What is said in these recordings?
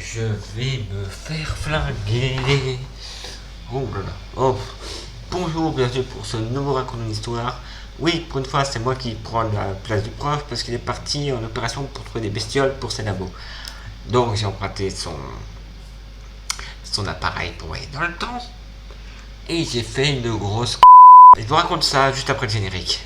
Je vais me faire flinguer. Oh là là. Oh. Bonjour, bienvenue pour ce nouveau raconte d'une histoire. Oui, pour une fois, c'est moi qui prends la place du prof parce qu'il est parti en opération pour trouver des bestioles pour ses labos. Donc j'ai emprunté son appareil pour voyager dans le temps. Et j'ai fait une grosse. Je vous raconte ça juste après le générique.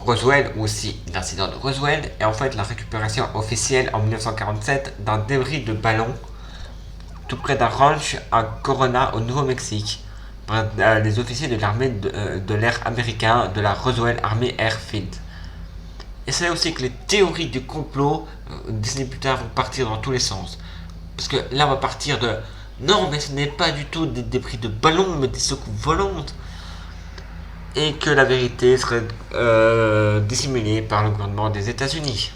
Roswell, ou aussi l'incident de Roswell, est en fait la récupération officielle en 1947 d'un débris de ballon tout près d'un ranch à Corona au Nouveau-Mexique par les officiers de l'armée de l'air américain de la Roswell Army Airfield. Et c'est là aussi que les théories du complot décennies plus tard vont partir dans tous les sens. Parce que là on va partir de non mais ce n'est pas du tout des débris de ballon mais des secousses volantes. Et que la vérité serait dissimulée par le gouvernement des États-Unis.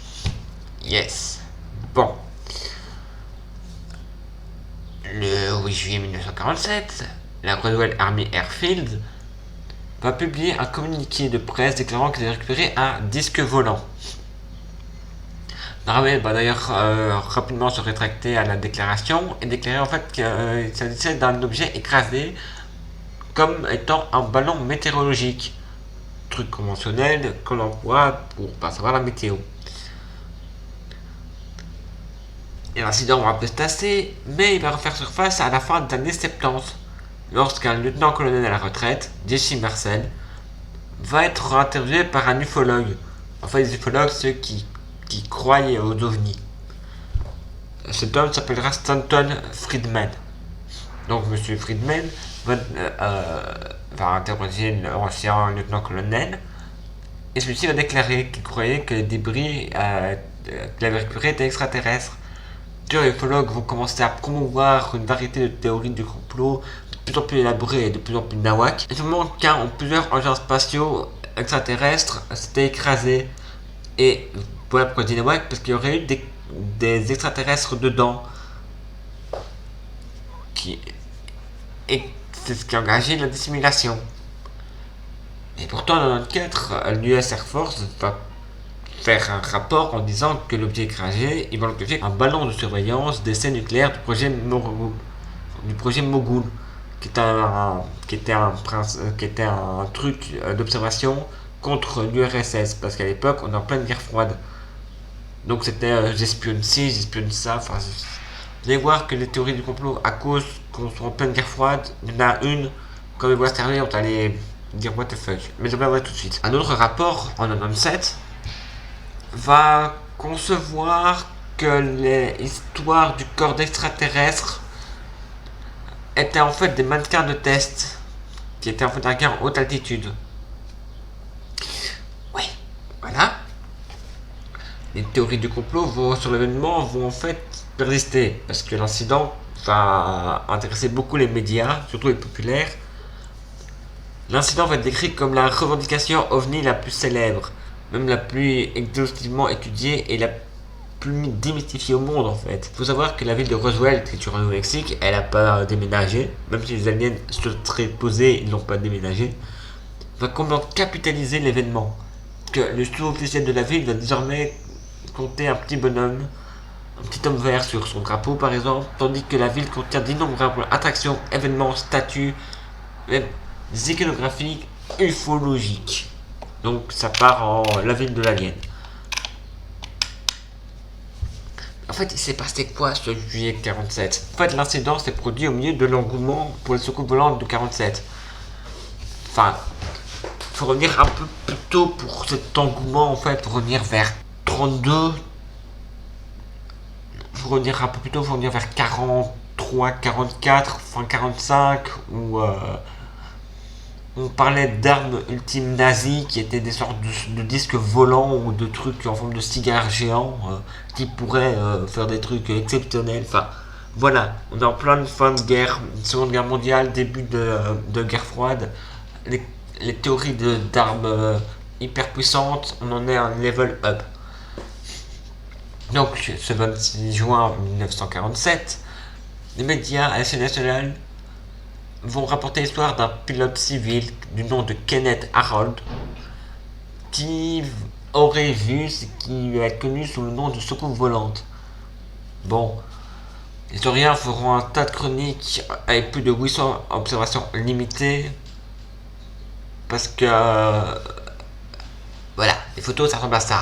Yes. Bon. Le 8 juillet 1947, la Roswell Army Airfield va publier un communiqué de presse déclarant qu'elle a récupéré un disque volant. L'armée va d'ailleurs rapidement se rétracter à la déclaration et déclarer en fait qu'il s'agissait d'un objet écrasé comme étant un ballon météorologique, truc conventionnel qu'on emploie pour pas savoir la météo. Et l'incident va peu se tasser, mais il va refaire surface à la fin des années 70, lorsqu'un lieutenant-colonel à la retraite, Jesse Marcel, va être interviewé par un ufologue. En fait, les ufologues, ceux qui croient aux ovnis. Cet homme s'appellera Stanton Friedman. Donc, monsieur Friedman va interroger l'ancien lieutenant-colonel et celui-ci va déclarer qu'il croyait que les débris qu'il avait récupérés étaient extraterrestres. Les ufologues vont commencer à promouvoir une variété de théories du complot de plus en plus élaborées et de plus en plus nawak. Et tout le monde où plusieurs engins spatiaux extraterrestres s'étaient écrasés. Et voilà pourquoi je dis nawak, parce qu'il y aurait eu des extraterrestres dedans. Et c'est ce qui a engagé la dissimulation. Et pourtant, en 1994, l'US Air Force va faire un rapport en disant que l'objet écrasé est identifié un ballon de surveillance d'essai nucléaire du projet Mogul, qui était un truc d'observation contre l'URSS, parce qu'à l'époque on est en pleine guerre froide. Donc c'était j'espionne ci, j'espionne ça, enfin Vous allez voir que les théories du complot, à cause qu'on soit en pleine guerre froide, il y en a une, quand ils vont se terminer, on va aller dire what the fuck. Mais je vais voir tout de suite. Un autre rapport, en 97, va concevoir que les histoires du corps d'extraterrestres étaient en fait des mannequins de test qui étaient en fait un en haute altitude. Oui, voilà. Les théories du complot sur l'événement vont en fait persister parce que l'incident va intéresser beaucoup les médias, surtout les populaires. L'incident va être décrit comme la revendication OVNI la plus célèbre, même la plus exhaustivement étudiée et la plus démystifiée au monde en fait. Il faut savoir que la ville de Roswell, qui est sur le Nouveau-Mexique, elle n'a pas déménagé, même si les aliens se seraient posés, ils n'ont pas déménagé, va complètement capitaliser l'événement. Que le sous-officiel de la ville va désormais compter un petit bonhomme, un petit homme vert sur son drapeau par exemple, tandis que la ville contient d'innombrables attractions, événements, statues, même des iconographies ufologiques. Donc ça part en la ville de l'alien. En fait, il s'est passé quoi ce juillet 47? En fait, l'incident s'est produit au milieu de l'engouement pour les soucoupes volantes de 47. Enfin, il faut revenir un peu plus tôt pour cet engouement, en fait, pour revenir vers 32. Il faut revenir un peu plus tôt, il faut revenir vers 43, 44, fin 45, où on parlait d'armes ultimes nazies qui étaient des sortes de disques volants ou de trucs en forme de cigares géants qui pourraient faire des trucs exceptionnels. Enfin, voilà, on est en pleine fin de guerre, Seconde Guerre mondiale, début de guerre froide. Les théories d'armes hyper puissantes, on en est à un level up. Donc, ce 26 juin 1947, les médias à l'échelle nationale vont rapporter l'histoire d'un pilote civil du nom de Kenneth Arnold qui aurait vu ce qui va être connu sous le nom de soucoupe volante. Bon, les historiens feront un tas de chroniques avec plus de 800 observations limitées parce que voilà, les photos ça ressemble à ça.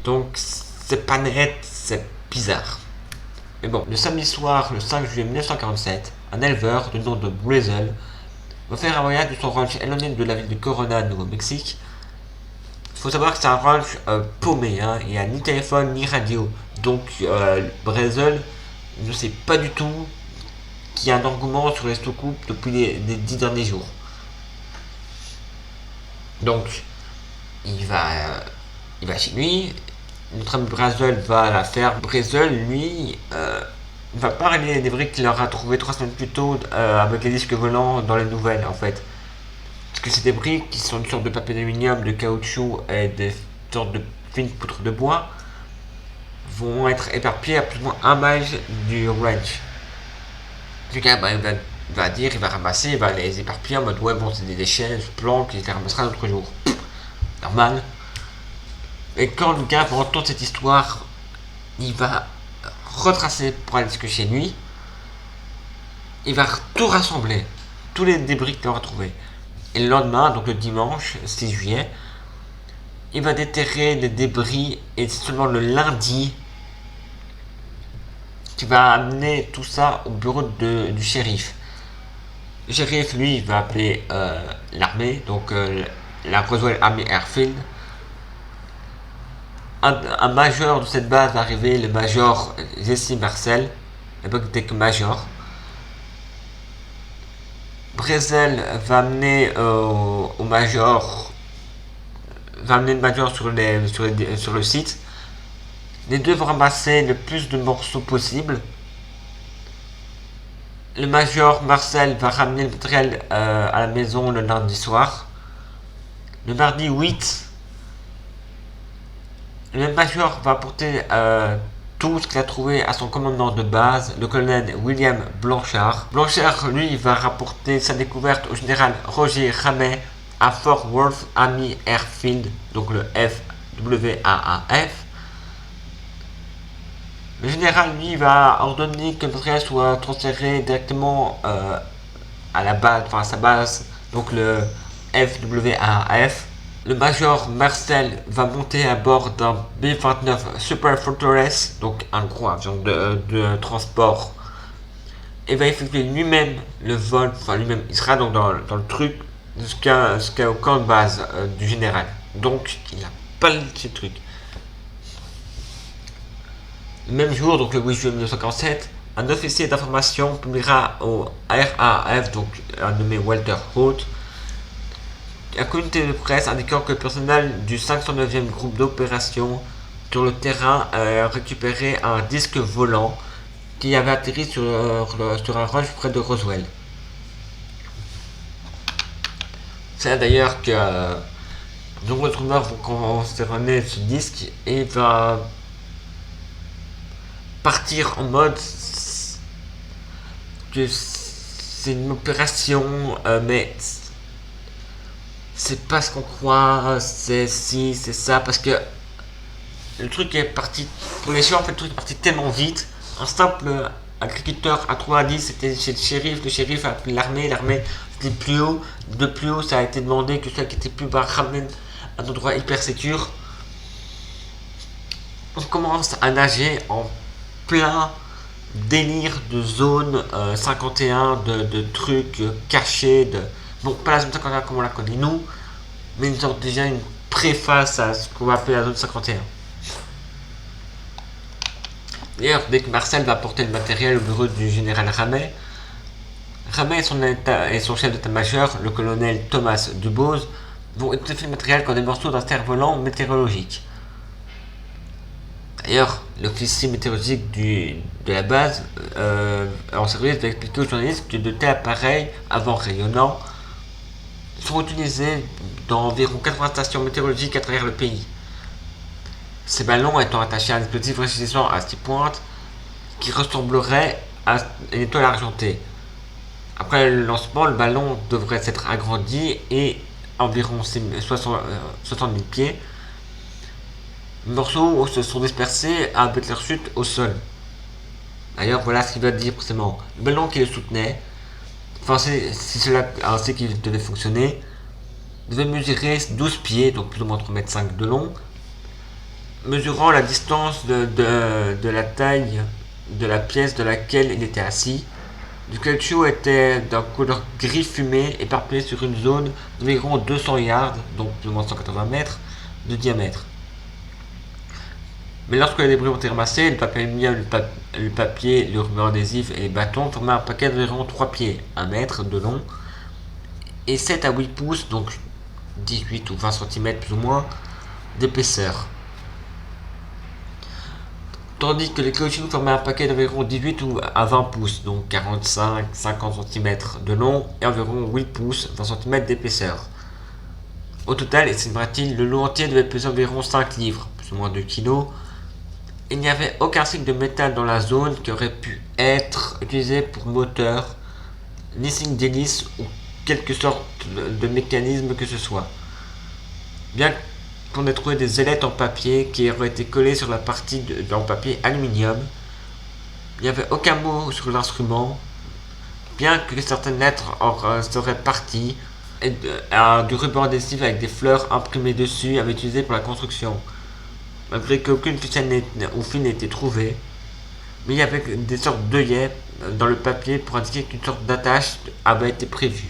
Donc c'est pas net, c'est bizarre. Mais bon, le samedi soir, le 5 juillet 1947, un éleveur du nom de Brezel va faire un voyage de son ranch éloigné de la ville de Corona, Nouveau-Mexique. Il faut savoir que c'est un ranch paumé, hein. Il n'y a ni téléphone ni radio. Donc Brezel ne sait pas du tout qu'il y a un engouement sur les soucoupes depuis les 10 derniers jours. Donc il va chez lui. Notre ami Brezel va à la ferme. Brezel, lui, va parler des briques qu'il aura trouvées 3 semaines plus tôt avec les disques volants dans les nouvelles en fait. Parce que c'est des briques qui sont une sorte de papier d'aluminium, de caoutchouc et des sortes de fines poutres de bois vont être éparpillées à plus ou moins un mile du ranch. Le gars, il va ramasser, il va les éparpiller en mode ouais bon c'est des déchets, je planque, il les ramassera un autre jour. Normal. Et quand le gars va entendre cette histoire, il va retracer pour aller jusque chez lui. Il va tout rassembler, tous les débris qu'il aura trouvés. Et le lendemain, donc le dimanche 6 juillet, il va déterrer les débris et c'est seulement le lundi qu'il va amener tout ça au bureau du shérif. Le shérif, lui, va appeler l'armée, donc la Roswell Army Airfield. Un major de cette base va arriver, le major Jesse Marcel, à l'époque il était que major. Brezel va amener le major sur le site. Les deux vont ramasser le plus de morceaux possible. Le major Marcel va ramener le matériel à la maison le lundi soir. Le mardi 8, le major va apporter tout ce qu'il a trouvé à son commandant de base, le colonel William Blanchard. Blanchard, lui, va rapporter sa découverte au général Roger Ramey à Fort Worth Army Airfield, donc le FWAAF. Le général, lui, va ordonner que le matériel soit transféré directement à la base, enfin à sa base, donc le FWAAF. Le major Marcel va monter à bord d'un B-29 Super Fortress, donc un gros avion de transport, et va effectuer lui-même le vol, enfin lui-même, il sera donc dans le truc jusqu'au camp de base du général. Donc il n'a pas ce truc. Le même jour, donc le 8 juillet 1947, un officier d'information publiera au RAF, donc un nommé Walter Haut, un communiqué de presse indiquant que le personnel du 509e groupe d'opération sur le terrain a récupéré un disque volant qui avait atterri sur un ranch près de Roswell. C'est là d'ailleurs que de nombreux rumeurs vont concerner ce disque et va partir en mode que c'est une opération, mais c'est pas ce qu'on croit, c'est si, c'est ça, parce que le truc est parti, pour les gens en fait le truc est parti tellement vite, un simple agriculteur à 3 c'était chez le shérif a appelé l'armée c'était plus haut, de plus haut ça a été demandé que ceux qui étaient plus bas ramènent à un endroit hyper sécure. On commence à nager en plein délire de zone 51, de trucs cachés, bon, pas la zone 51 comme on la connaît nous, mais une sorte déjà une préface à ce qu'on va appeler la zone 51. D'ailleurs, dès que Marcel va porter le matériel au bureau du général Ramey, Ramey et son chef d'état-major, le colonel Thomas Dubose, vont étoffer le matériel comme des morceaux d'un cerf-volant météorologique. D'ailleurs, l'officier météorologique de la base en service va expliquer aux journalistes que de tels appareils, avant rayonnants, sont utilisés dans environ 80 stations météorologiques à travers le pays. Ces ballons étant attachés à un dispositif réfléchissant à 6 pointes qui ressemblerait à une étoile argentée. Après le lancement, le ballon devrait s'être agrandi et environ 60 000 pieds. Les morceaux se sont dispersés avec leur chute au sol. D'ailleurs, voilà ce qu'il va dire précisément. Le ballon qui le soutenait, enfin si cela ainsi qu'il devait fonctionner, devait mesurer 12 pieds, donc plus ou moins 3,5 m de long, mesurant la distance de la taille de la pièce de laquelle il était assis. Le caoutchouc était d'un couleur gris fumé éparpillé sur une zone d'environ 200 yards, donc plus ou moins 180 mètres, de diamètre. Mais lorsque les débris ont été ramassés, le papier aluminium, le papier, le ruban adhésif et les bâtons formaient un paquet d'environ 3 pieds, 1 mètre de long, et 7 à 8 pouces, donc 18 ou 20 cm plus ou moins, d'épaisseur. Tandis que les caoutchoucs formaient un paquet d'environ 18 ou à 20 pouces, donc 45-50 cm de long et environ 8 pouces, 20 cm d'épaisseur. Au total, estimera-t-il, le lot entier devait peser environ 5 livres, plus ou moins 2 kg. Il n'y avait aucun signe de métal dans la zone qui aurait pu être utilisé pour moteur, ni signe d'hélice ou quelque sorte de mécanisme que ce soit. Bien qu'on ait trouvé des ailettes en papier qui auraient été collées sur la partie en papier aluminium, il n'y avait aucun mot sur l'instrument, bien que certaines lettres en seraient parties, et du ruban adhésif avec des fleurs imprimées dessus avait été utilisé pour la construction. Malgré qu'aucune ficelle ou fil n'ait été trouvée, mais il y avait des sortes d'œillets dans le papier pour indiquer qu'une sorte d'attache avait été prévue.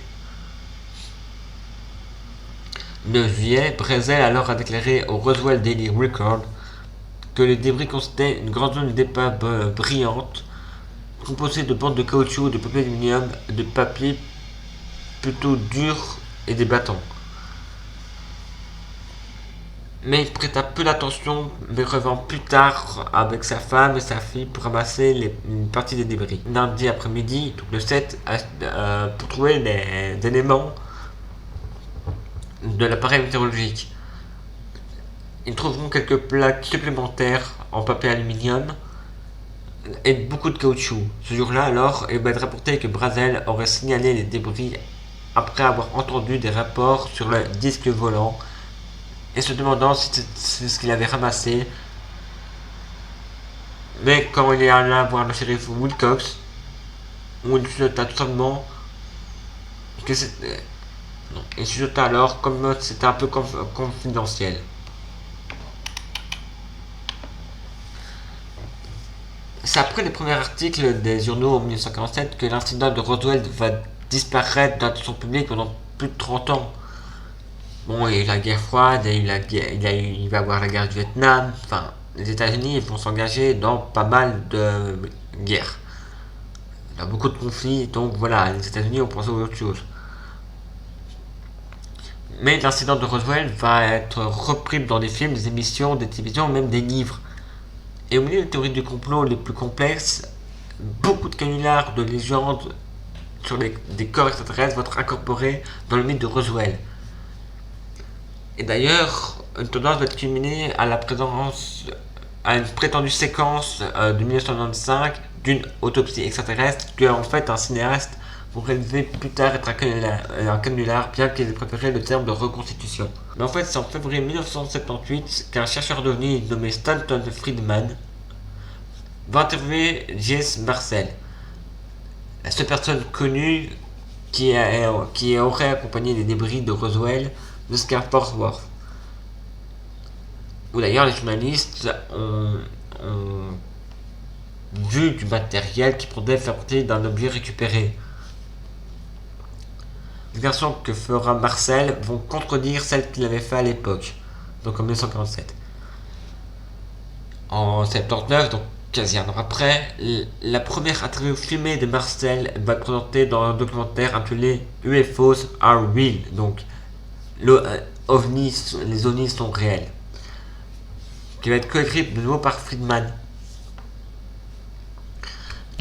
Le 9 juillet, Bresel alors a déclaré au Roswell Daily Record que les débris constituaient une grande zone d'épave brillante composée de bandes de caoutchouc, de papier aluminium, de papier plutôt dur et des bâtons. Mais il prêta peu d'attention, mais revint plus tard avec sa femme et sa fille pour ramasser une partie des débris. Lundi après-midi, donc le 7, pour trouver les éléments de l'appareil météorologique. Ils trouveront quelques plaques supplémentaires en papier aluminium et beaucoup de caoutchouc. Ce jour-là, alors, il va être rapporté que Brazel aurait signalé les débris après avoir entendu des rapports sur le disque volant et se demandant si c'est ce qu'il avait ramassé. Mais quand il est allé voir le shérif Wilcox, on lui chuchota tout simplement que c'était. Non, il chuchota alors comme c'était un peu confidentiel. C'est après les premiers articles des journaux en 1947 que l'incident de Roswell va disparaître de l'attention publique pendant plus de 30 ans. Bon, il y a eu la guerre froide, il va y avoir la guerre du Vietnam, enfin, les États-Unis vont s'engager dans pas mal de guerres. Il y a beaucoup de conflits, donc voilà, les États-Unis ont pensé à autre chose. Mais l'incident de Roswell va être repris dans des films, des émissions, des télévisions, même des livres. Et au milieu des théories du complot les plus complexes, beaucoup de canulars, de légendes sur des corps extraterrestres vont être incorporés dans le mythe de Roswell. Et d'ailleurs, une tendance va être culminée à la présence, à une prétendue séquence de 1995 d'une autopsie extraterrestre que en fait un cinéaste pour réaliser plus tard être un canular, bien qu'il ait préféré le terme de reconstitution. Mais en fait, c'est en février 1978 qu'un chercheur d'OVNI nommé Stanton Friedman va interviewer Jesse Marcel, la seule personne connue qui aurait accompagné les débris de Roswell jusqu'à Fort Worth. Où d'ailleurs les journalistes ont vu du matériel qui pourrait faire partie d'un objet récupéré. Les versions que fera Marcel vont contredire celles qu'il avait fait à l'époque, donc en 1947. En 79, donc quasi un an après, la première interview filmée de Marcel va être présentée dans un documentaire appelé UFOs Are Real, donc les ovnis sont réels, qui va être coécrit de nouveau par Friedman.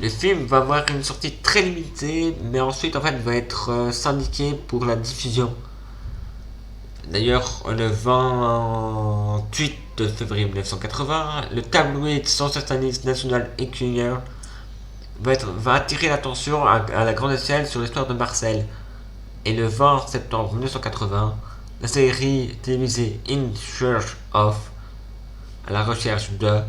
Le film va avoir une sortie très limitée, mais ensuite en fait va être syndiqué pour la diffusion. D'ailleurs, le 28 février 1980, le tabloïd sensationnaliste National Enquirer va attirer l'attention à la grande échelle sur l'histoire de Marcel. Et le 20 septembre 1980, la série télévisée In Search of, à la recherche de,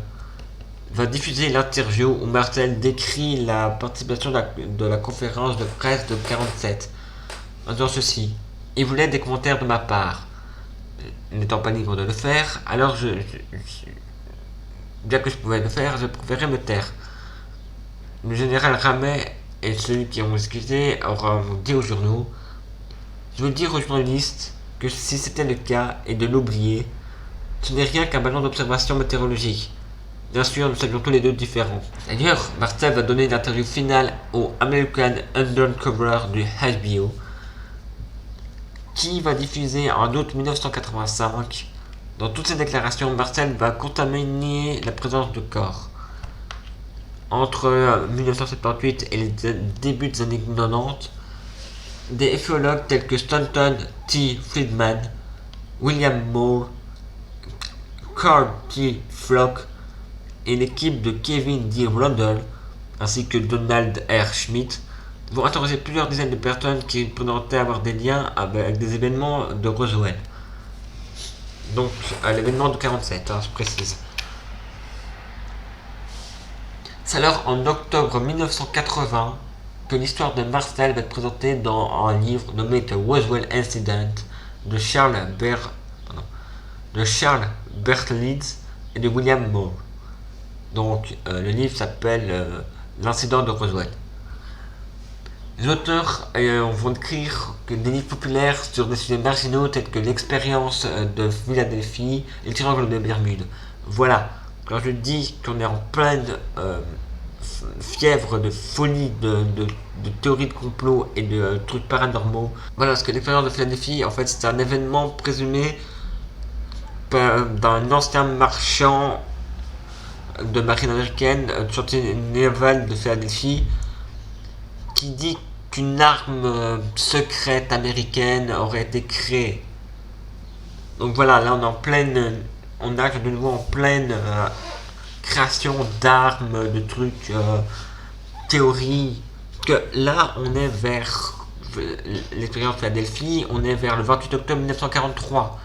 va diffuser l'interview où Marcel décrit la participation de la conférence de presse de 47. En disant ceci: il voulait des commentaires de ma part. N'étant pas libre de le faire, alors bien que je pouvais le faire, je préférais me taire. Le général Ramet et ceux qui ont excusé auront dit aux journaux: je veux dire aux journalistes que si c'était le cas et de l'oublier, ce n'est rien qu'un ballon d'observation météorologique. Bien sûr, nous savions tous les deux différents. D'ailleurs, Marcel va donner l'interview finale au American Undercover du HBO, qui va diffuser en août 1985. Dans toutes ses déclarations, Marcel va constamment nier la présence de corps. Entre 1978 et les débuts des années 90, des ufologues tels que Stanton T. Friedman, William Moore, Carl T. Flock et l'équipe de Kevin D. Rundle, ainsi que Donald R. Schmidt, vont interroger plusieurs dizaines de personnes qui présentaient avoir des liens avec des événements de Roswell. Donc, à l'événement de 47, je précise. C'est alors en octobre 1980 que l'histoire de Marcel va être présentée dans un livre nommé The Roswell Incident de Charles Berlitz et de William Moore. Donc, le livre s'appelle L'incident de Roswell. Les auteurs vont écrire des livres populaires sur des sujets marginaux tels que l'expérience de Philadelphie et le triangle de Bermude. Voilà, quand je dis qu'on est en pleine fièvre de folie, de théories de complot et de trucs paranormaux, voilà, parce que l'expérience de Philadelphie, en fait, c'est un événement présumé d'un ancien marchand de marine américaine, chantier naval de Philadelphie, qui dit qu'une arme secrète américaine aurait été créée. Donc voilà, là on est en pleine, on nage de nouveau en pleine création d'armes, de trucs, théories, que là on est vers l'expérience Philadelphie, on est vers le 28 octobre 1943.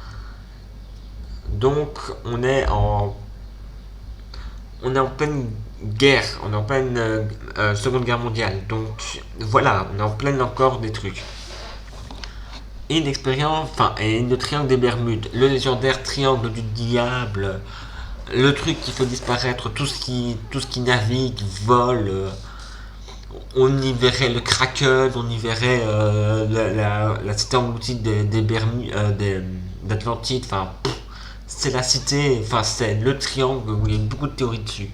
Donc on est en pleine guerre, on est en pleine seconde guerre mondiale. Donc voilà, on est en pleine encore des trucs. Et l'expérience, enfin, et le triangle des Bermudes, le légendaire triangle du diable, le truc qui fait disparaître tout ce qui navigue, vole. On y verrait le Kraken, on y verrait la cité engloutie des Bermudes, d'Atlantide, enfin, c'est la cité, enfin, c'est le triangle où il y a beaucoup de théories dessus.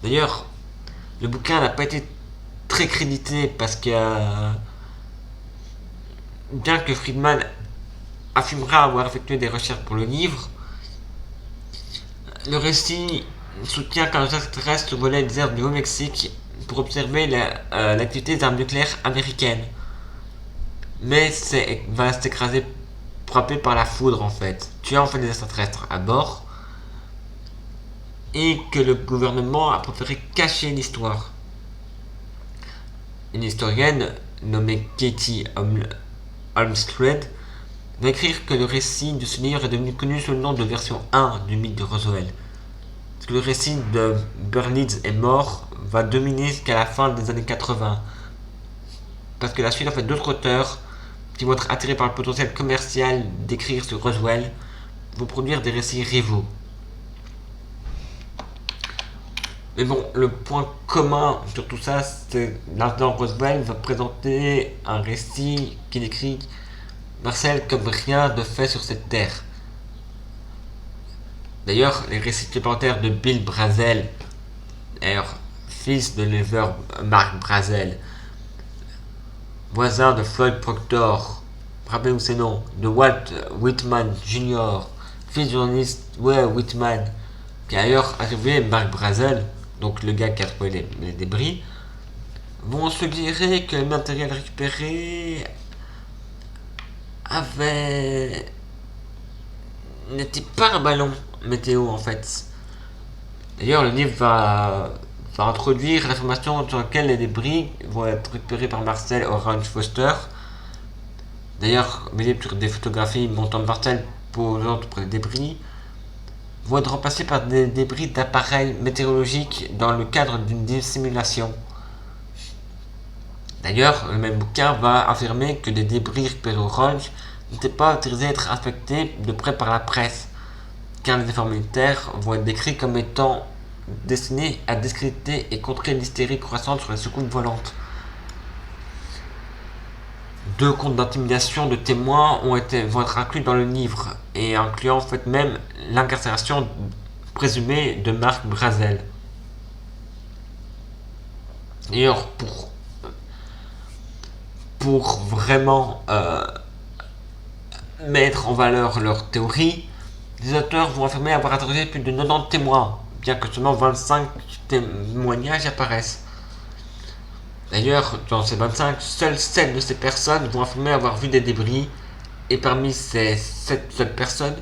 D'ailleurs, le bouquin n'a pas été très crédité parce que, bien que Friedman affirmera avoir effectué des recherches pour le livre, le récit soutient qu'un extraterrestre volait les airs du Nouveau-Mexique pour observer l'activité des armes nucléaires américaines. Mais va s'écraser, frappé par la foudre en fait, tuant en fait des extraterrestres à bord, et que le gouvernement a préféré cacher l'histoire. Une historienne nommée Katie Olmsted va écrire que le récit de ce livre est devenu connu sous le nom de version 1 du mythe de Roswell. Parce que le récit de Berlitz est mort va dominer jusqu'à la fin des années 80. Parce que la suite, en fait, d'autres auteurs qui vont être attirés par le potentiel commercial d'écrire sur Roswell vont produire des récits rivaux. Mais bon, le point commun sur tout ça, c'est que l'incident Roswell va présenter un récit qui décrit Marcel comme rien de fait sur cette terre. D'ailleurs, les récits supplémentaires de Bill Brazel, d'ailleurs fils de l'éleveur Mark Brazel, voisin de Floyd Proctor, rappelez-vous ses noms, de Walt Whitman Jr., fils du journaliste Wade Whitman, qui a d'ailleurs arrivé Mark Brazel, donc le gars qui a trouvé les débris, vont suggérer que le matériel récupéré n'était pas un ballon météo en fait. D'ailleurs, le livre va introduire l'information sur laquelle les débris vont être récupérés par Marcel Orange Foster. D'ailleurs, mes livres sur des photographies montrant Marcel posant pour les débris vont être remplacés par des débris d'appareils météorologiques dans le cadre d'une simulation. D'ailleurs, le même bouquin va affirmer que des débris récupérés au ranch n'étaient pas autorisés à être affectés de près par la presse, car les efforts militaires vont être décrits comme étant destinés à discréditer et contrer l'hystérie croissante sur les soucoupes volantes. 2 comptes d'intimidation de témoins vont être inclus dans le livre, et incluant en fait même l'incarcération présumée de Mark Brazel. D'ailleurs, pour vraiment mettre en valeur leur théorie, les auteurs vont affirmer avoir interrogé plus de 90 témoins, bien que seulement 25 témoignages apparaissent. D'ailleurs, dans ces 25, seules 7 de ces personnes vont affirmer avoir vu des débris, et parmi ces 7 seules personnes,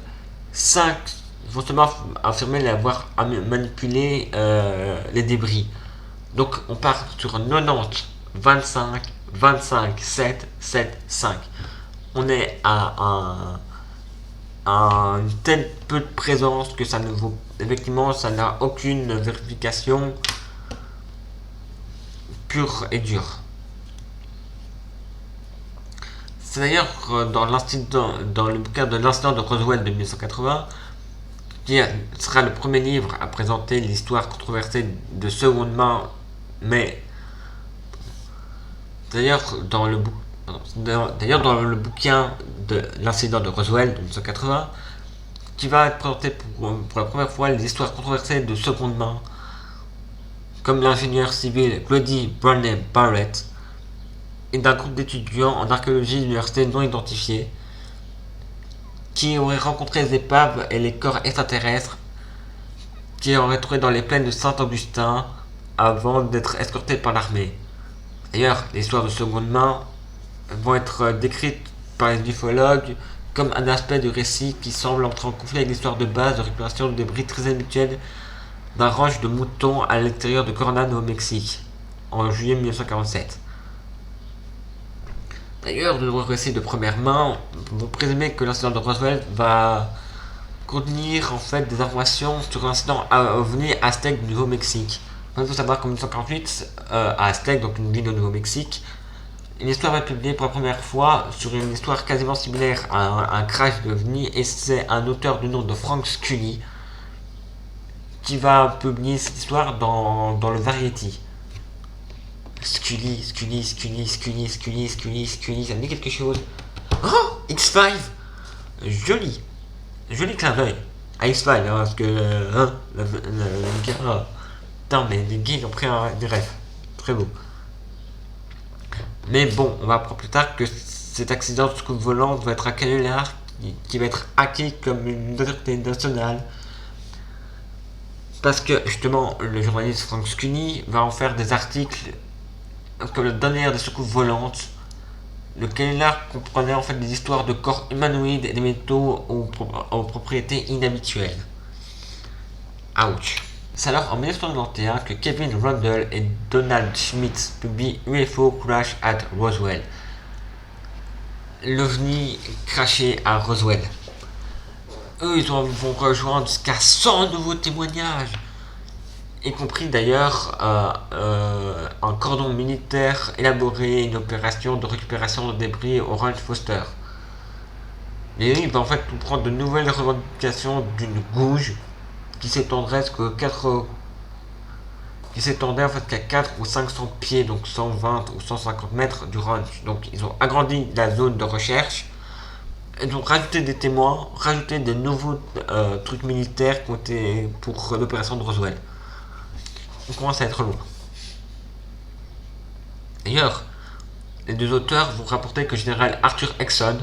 5 vont seulement affirmer avoir manipulé les débris. Donc on part sur 90, 25, 25, 7, 7, 5. On est à une telle peu de présence que ça ne vaut. Effectivement, ça n'a aucune vérification pure et dure. C'est d'ailleurs dans le bouquin de l'incident de Roswell de 1980, qui sera le premier livre à présenter l'histoire controversée de seconde main, mais d'ailleurs dans le bouquin de l'incident de Roswell de 1980, qui va être présenté pour la première fois les histoires controversées de seconde main, comme l'ingénieur civil Grady Burnham Barrett et d'un groupe d'étudiants en archéologie de l'université non identifiée qui auraient rencontré les épaves et les corps extraterrestres qui auraient trouvé dans les plaines de Saint-Augustin avant d'être escortés par l'armée. D'ailleurs, les histoires de seconde main vont être décrites par les ufologues comme un aspect du récit qui semble entrer en conflit avec l'histoire de base de récupération de débris très habituelle d'un ranch de moutons à l'extérieur de Corona, Nouveau-Mexique, en juillet 1947. D'ailleurs, de nombreux récits de première main vont présumer que l'incident de Roswell va contenir en fait des informations sur l'incident ovni à Aztec du Nouveau-Mexique. Il faut savoir qu'en 1948, à Aztec, donc une ville au Nouveau-Mexique, une histoire est publiée pour la première fois sur une histoire quasiment similaire à un crash d'OVNI, et c'est un auteur du nom de Frank Scully qui va publier cette histoire dans le Variety. Scully, ça me dit quelque chose. Oh, X-Files. Joli clin d'œil à X-Files, hein, parce que le gars. Putain, mais les gays ont pris des rêves. Très beau. Mais bon, on va apprendre plus tard que cet accident de scoop volant va être un canular qui va être hacké comme une autorité nationale. Parce que justement, le journaliste Frank Scully va en faire des articles comme le dernier des soucoupes volantes. Le canular comprenait en fait des histoires de corps humanoïdes et des métaux aux propriétés inhabituelles. Ouch. C'est alors en 1991 que Kevin Rundle et Donald Schmitz publient UFO Crash at Roswell. L'OVNI craché à Roswell. Eux, ils vont rejoindre jusqu'à 100 nouveaux témoignages, y compris d'ailleurs un cordon militaire élaboré, une opération de récupération de débris au Ranch Foster. Et il va en fait prendre de nouvelles revendications d'une gouge qui s'étendrait en fait qu'à 4 ou 500 pieds, donc 120 ou 150 mètres du ranch. Donc ils ont agrandi la zone de recherche, ils ont rajouté des témoins, rajouté des nouveaux trucs militaires qui ont été pour l'opération de Roswell. On commence à être loin. D'ailleurs, les deux auteurs vont rapporter que le général Arthur Exon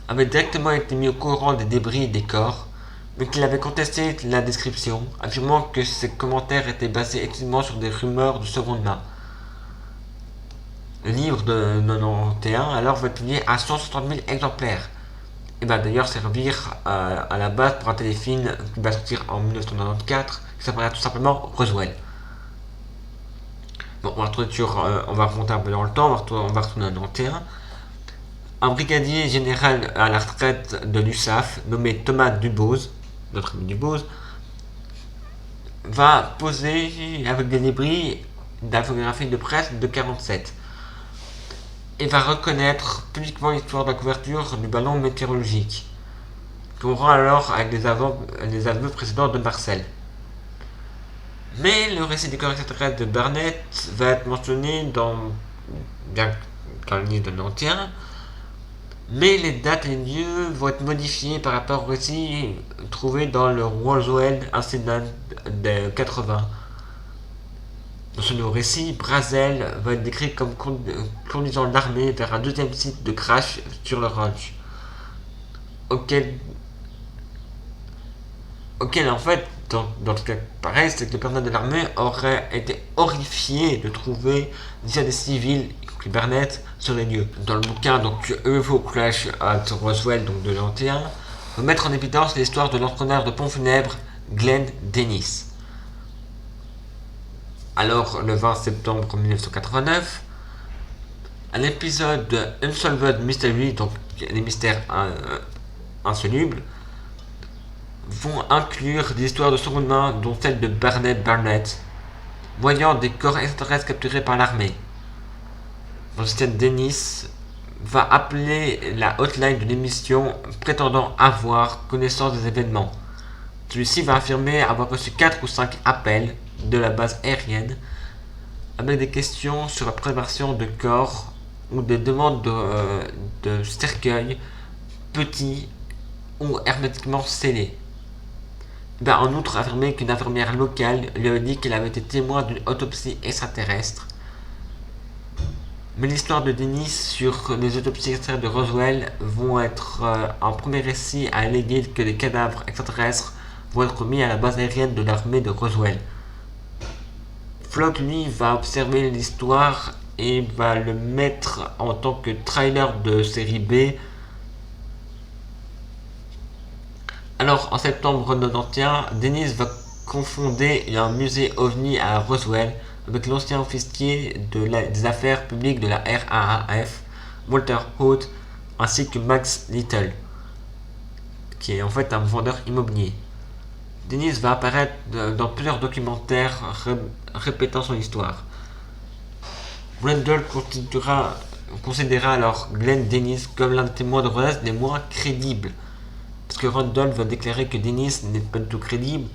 avait directement été mis au courant des débris et des corps, mais qu'il avait contesté la description, affirmant que ses commentaires étaient basés exclusivement sur des rumeurs de seconde main. Le livre de 91 alors va être publié à 160 000 exemplaires, et va d'ailleurs servir à la base pour un téléfilm qui va sortir en 1994, qui s'appellera tout simplement Roswell. Bon, on va remonter un peu dans le temps, on va retourner en 91. Un brigadier général à la retraite de l'USAF, nommé Thomas Dubose, notre ami Dubose, va poser avec des débris d'infographie de presse de 47 et va reconnaître publiquement l'histoire de la couverture du ballon météorologique, qu'on rend alors avec les aveux précédents de Marcel. Mais le récit des corps extraterrestres de Barnett va être mentionné dans le livre de 91, mais les dates et les lieux vont être modifiés par rapport au récit trouvé dans le Roswell Incident de 80. Dans ce nouveau récit, Brazel va être décrit comme conduisant l'armée vers un deuxième site de crash sur le ranch, auquel en fait, dans le cas pareil, c'est que le personnel de l'armée aurait été horrifié de trouver déjà des civils, y compris Barnett, sur les lieux. Dans le bouquin, donc UFO Crash at Roswell, donc de 91, va mettre en évidence l'histoire de l'entrepreneur de pompes funèbres Glenn Dennis. Alors, le 20 septembre 1989, un épisode de Unsolved Mystery, donc les mystères insolubles, vont inclure des histoires de seconde main, dont celle de Barnett, voyant des corps extraterrestres capturés par l'armée. Dans ce cas, Dennis va appeler la hotline de l'émission prétendant avoir connaissance des événements. Celui-ci va affirmer avoir reçu 4 ou 5 appels de la base aérienne avec des questions sur la préservation de corps ou des demandes de cercueils petits ou hermétiquement scellés. Il va en outre affirmer qu'une infirmière locale lui avait dit qu'elle avait été témoin d'une autopsie extraterrestre. Mais l'histoire de Dennis sur les autopsies extraterrestres de Roswell vont être un premier récit à alléguer que les cadavres extraterrestres vont être mis à la base aérienne de l'armée de Roswell. Flock, lui, va observer l'histoire et va le mettre en tant que trailer de série B. Alors, en septembre 91, Dennis va confondé un musée OVNI à Roswell avec l'ancien officier des affaires publiques de la RAAF, Walter Haut, ainsi que Max Little, qui est en fait un vendeur immobilier. Dennis va apparaître dans plusieurs documentaires répétant son histoire. Randall considéra alors Glenn Dennis comme l'un des témoins de Roswell les moins crédibles. Parce que Randall va déclarer que Dennis n'est pas du tout crédible,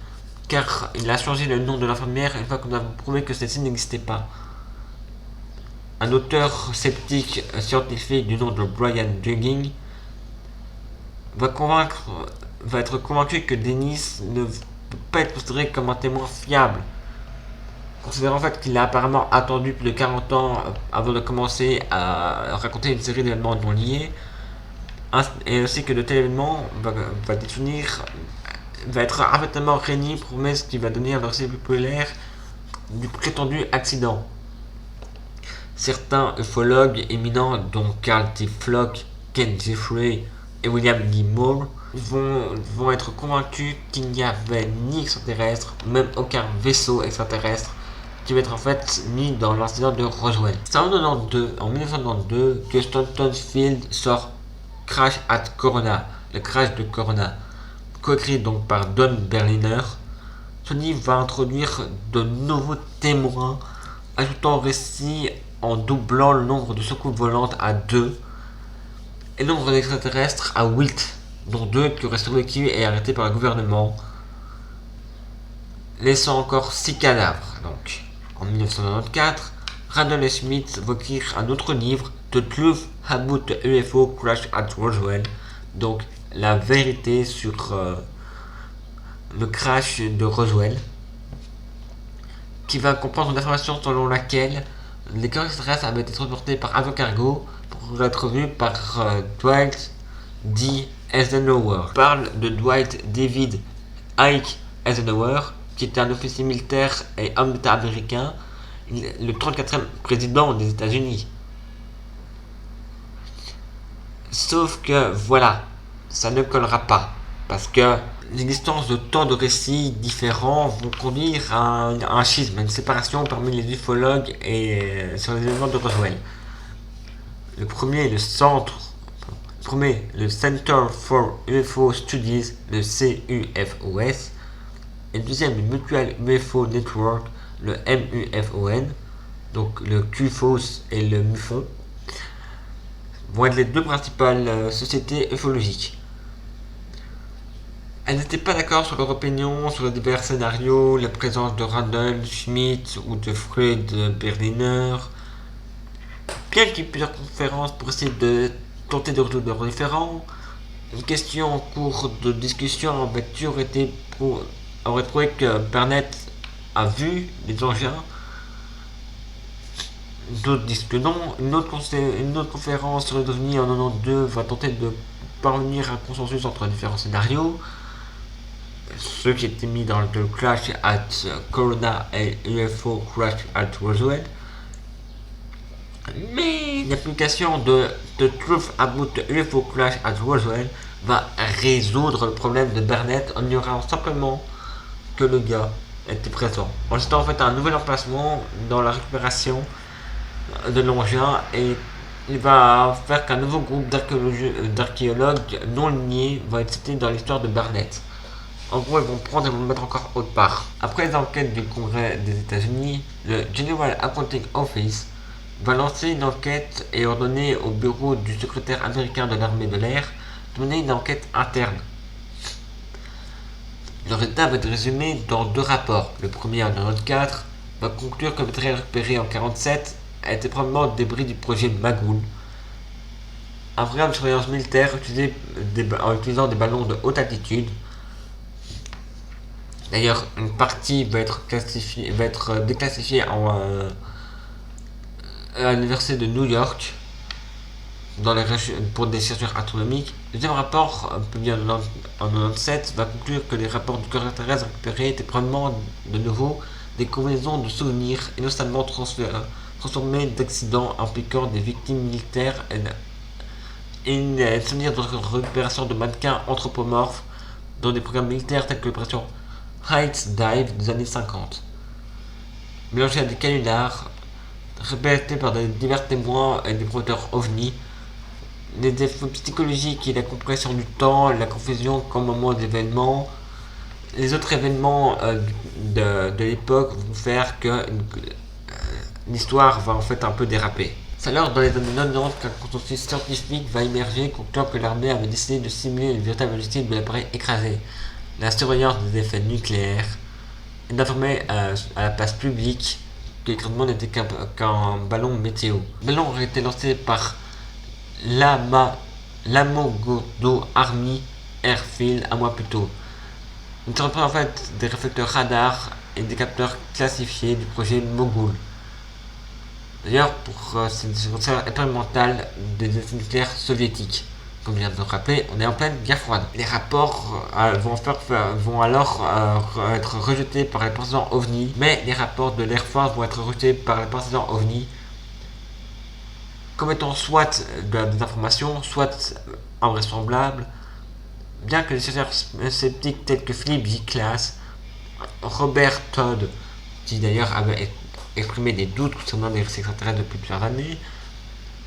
car il a changé le nom de l'infirmière une fois qu'on a prouvé que celle-ci n'existait pas. Un auteur sceptique scientifique du nom de Brian Jugging va être convaincu que Dennis ne peut pas être considéré comme un témoin fiable, considérant en fait qu'il a apparemment attendu plus de 40 ans avant de commencer à raconter une série d'événements non liés, et aussi que de tel événement va être parfaitement réuni, promesse qui va donner un verset populaire du prétendu accident. Certains ufologues éminents, dont Carl T. Flock, Ken Jeffrey et William D. Moore, vont être convaincus qu'il n'y avait ni extraterrestre, même aucun vaisseau extraterrestre, qui va être en fait mis dans l'incident de Roswell. C'est en 1992 que Stanton Field sort Crash at Corona, le crash de Corona, coécrit donc par Don Berliner. Ce livre va introduire de nouveaux témoins, ajoutant au récit en doublant le nombre de secousses volantes à 2 et le nombre d'extraterrestres à 8, dont 2 qui auraient survécu et arrêtés par le gouvernement, laissant encore 6 cadavres. Donc, en 1994, Randall et Smith vont écrire un autre livre, The Truth About the UFO Crash at Roswell, donc la vérité sur le crash de Roswell, qui va comprendre une information selon laquelle les corps extraterrestres avaient été transportés par avion cargo pour être vus par Dwight D. Eisenhower. On parle de Dwight David Ike Eisenhower, qui était un officier militaire et homme d'État américain, le 34e président des États-Unis. Sauf que voilà, ça ne collera pas, parce que l'existence de tant de récits différents vont conduire à un schisme, à une séparation parmi les ufologues et sur les événements de Roswell. Le premier, le Center for UFO Studies, le CUFOS, et le deuxième, le Mutual UFO Network, le MUFON, donc le QFOS et le MUFON, vont être les deux principales sociétés ufologiques. Elles n'étaient pas d'accord sur leur opinion sur les divers scénarios, la présence de Randall, Schmidt ou de Fred Berliner, bien qu'il y ait plusieurs conférences pour essayer de tenter de résoudre leurs différends. Une question en cours de discussion avait toujours été aurait trouvé que Burnett a vu les engins. D'autres disent que non. Une autre conférence sur les ovnis en 92 va tenter de parvenir à un consensus entre différents scénarios. Ceux qui étaient mis dans le Crash at Corona et UFO Crash at Roswell. Mais l'application de The Truth About the UFO Crash at Roswell va résoudre le problème de Burnett en ignorant simplement que le gars était présent. En citant en fait un nouvel emplacement dans la récupération de l'engin, et il va faire qu'un nouveau groupe d'archéologues non liés va être cité dans l'histoire de Burnett. En gros, ils vont prendre et vont le mettre encore autre part. Après les enquêtes du Congrès des États-Unis, le General Accounting Office va lancer une enquête et ordonner au bureau du secrétaire américain de l'armée de l'air de mener une enquête interne. Le résultat va être résumé dans 2 rapports. Le premier en 1994 va conclure que le matériel récupéré en 1947 a été probablement débris du projet Magoul, un programme de surveillance militaire en utilisant des ballons de haute altitude. D'ailleurs, une partie va être déclassifiée à l'université de New York pour des chercheurs astronomiques. Le deuxième rapport, publié en 1997, va conclure que les rapports du corps terrestre récupérés étaient probablement de nouveau des combinaisons de souvenirs innocemment transformés d'accidents impliquant des victimes militaires et des souvenirs de récupération de mannequins anthropomorphes dans des programmes militaires tels que l'opération Heights Dive des années 50. Mélangé à des canulars, répétés par divers témoins et des promoteurs ovnis, les effets psychologiques et la compression du temps, la confusion qu'au moment d'événements, les autres événements de l'époque vont faire que l'histoire va en fait un peu déraper. C'est alors dans les années 90 qu'un consensus scientifique va émerger concluant que l'armée avait décidé de simuler une véritable logistique de l'appareil écrasé, la surveillance des effets nucléaires, et d'informer à la place publique que l'écrasement n'était qu'un ballon météo. Le ballon aurait été lancé par l'Amogodo Army Airfield un mois plus tôt. Il se reprend en fait des réflecteurs radars et des capteurs classifiés du projet Mogul. D'ailleurs, pour cette démonstration expérimentale des essais nucléaires soviétiques. Comme je viens de le rappeler, on est en pleine guerre froide. Les rapports vont alors être rejetés par les partisans OVNI, mais les rapports de l'Air Force vont être rejetés par les partisans OVNI comme étant soit des informations, soit invraisemblables, bien que les chercheurs sceptiques tels que Philip J. Klass, Robert Todd, qui d'ailleurs avait exprimé des doutes concernant les risques extraterrestres depuis plusieurs années,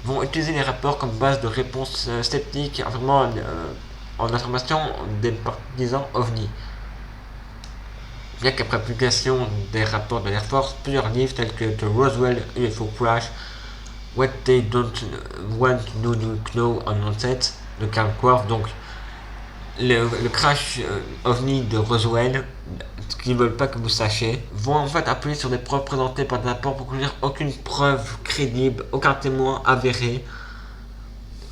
vont utiliser les rapports comme base de réponse sceptiques en information des partisans OVNI. Bien qu'après publication des rapports de l'Air Force, plusieurs livres tels que The Roswell UFO Crash, What They Don't Want to Know en Onset de Karl Korff, donc le crash OVNI de Roswell, ce qu'ils ne veulent pas que vous sachiez, vont en fait appuyer sur des preuves présentées par des rapports pour contenir aucune preuve crédible, aucun témoin avéré,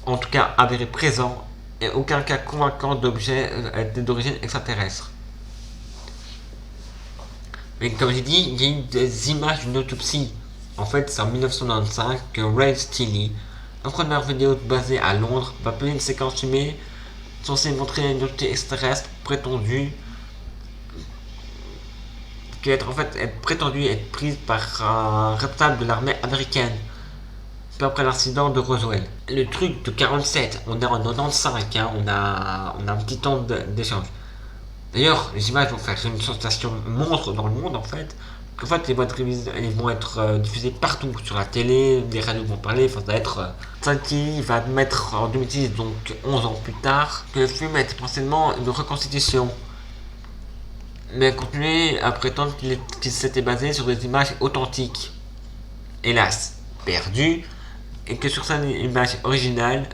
en tout cas avéré présent, et aucun cas convaincant d'objet d'origine extraterrestre. Mais comme j'ai dit, il y a eu des images d'une autopsie. En fait, c'est en 1995 que Ray Steele, un preneur vidéo basé à Londres, va publier une séquence filmée censée montrer une autopsie extraterrestre prétendue qui est en fait prétendue être prise par un responsable de l'armée américaine peu après l'incident de Roswell. Le truc de 47, on est en 95, hein, on a un petit temps d'échange. D'ailleurs, les images vont faire une sensation monstre dans le monde en fait. En fait, ils vont être diffusés partout, sur la télé, les radios vont parler, enfin, ça va être... Santi va admettre en 2010, donc 11 ans plus tard, que le film est potentiellement une reconstitution. Mais continuer à prétendre qu'il s'était basé sur des images authentiques. Hélas, perdues, et que sur cette image originale,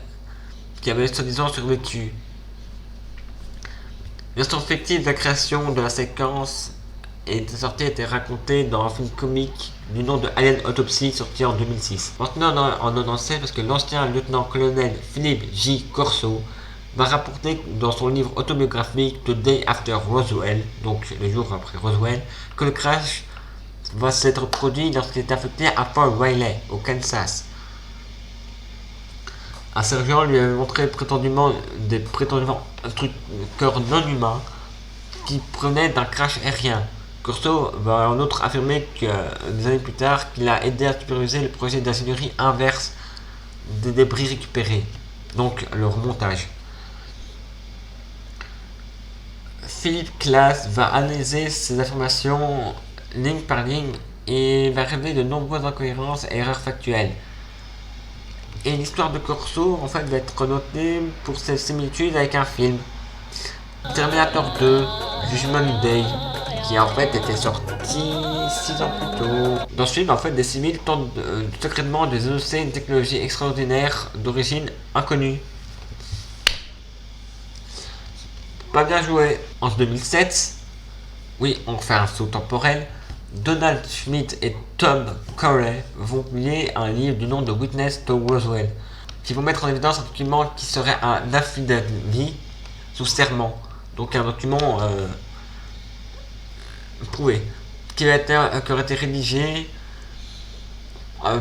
qui avait soi-disant survécu. Version fictive de la création de la séquence était racontée dans un film comique du nom de Alien Autopsy sorti en 2006. Maintenant en 1996 parce que l'ancien lieutenant-colonel Philip J. Corso va rapporter dans son livre autobiographique The Day After Roswell, donc le jour après Roswell, que le crash va s'être produit lorsqu'il est affecté à Fort Riley, au Kansas. Un sergent lui avait montré prétendument un truc corps non humain qui provenait d'un crash aérien. Corso va en outre affirmer que des années plus tard qu'il a aidé à superviser le projet d'ingénierie inverse des débris récupérés, donc le remontage. Philip Klass va analyser ces informations ligne par ligne et va révéler de nombreuses incohérences et erreurs factuelles. Et l'histoire de Corso en fait va être notée pour ses similitudes avec un film, Terminator 2, Judgment Day, qui en fait était sorti 6 ans plus tôt. Dans ce film, en fait, des civils tentent secrètement de dénoncer une technologie extraordinaire d'origine inconnue. Pas bien joué. En 2007, oui, on fait un saut temporel, Donald Schmitt et Tom Corey vont publier un livre du nom de Witness to Roswell, qui vont mettre en évidence un document qui serait un affidavit sous serment, donc un document prouvé, qui aurait été rédigé